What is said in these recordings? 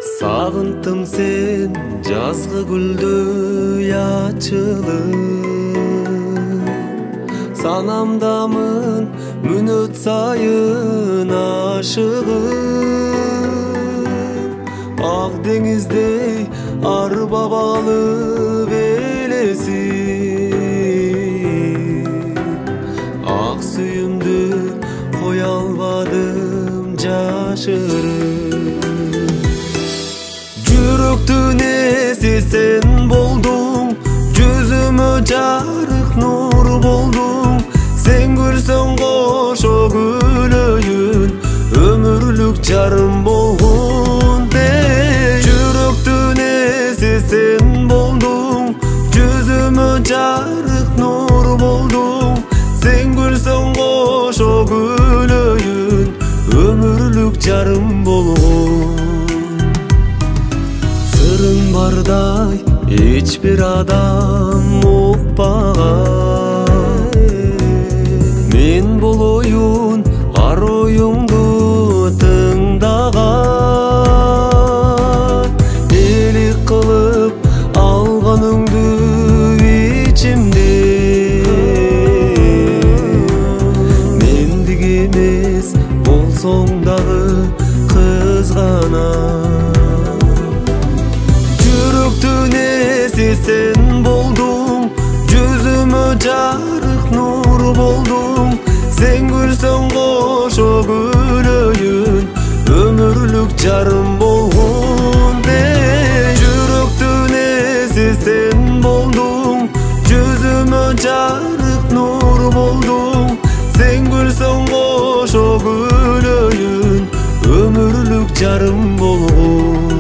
Sağıntım sen жазгы гүлдөй açılıp Sanamdamın мүнөт сайын aşığım Ak dengizdey arba bağlı velesi Ak suyumdu koya almadım caşırıp Жүрөктүн эси sen болдуң Жүзүмө жарык нур болдуң Sen күлсөң кошо күлөйүн Өмүрлүк жарым болгун Жүрөктүн эси sen болдуң Жүзүмө жарык нур болдуң Sen күлсөң кошо күлөйүн Өмүрлүк жарым болгун Sırın barday hiçbir adam ukpağan Men bul oyun ar oyundu tıngdağan Elik kılıp alganыңды içimde Mendik emes bolsoң dagı kızganan Жүрөктүн эси sen болдуң Жүзүмө жарык нур болдуң Sen күлсөң кошо күлөйүн Өмүрлүк жарым болгун Жүрөктүн эси sen болдуң Жүзүмө жарык нур болдуң Sen күлсөң кошо күлөйүн Өмүрлүк жарым болгун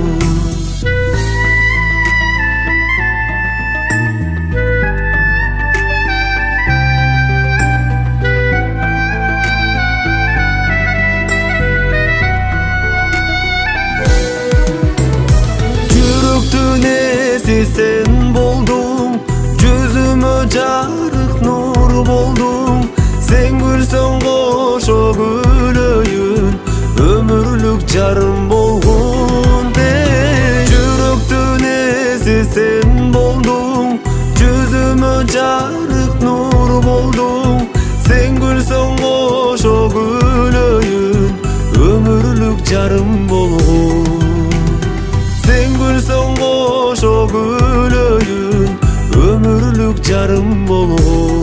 Sen болдуң жүзүмө жарык нур болдуң Sen күлсөң кошо күлөйүн Өмүрлүк жарым болгун Жүрөктүн эси sen болдуң Жүзүмө жарык нур болдуң Sen күлсөң кошо күлөйүн Өмүрлүк жарым болгун Sen күлсөң кошо күлөйүн Өмүрлүк жарым болгун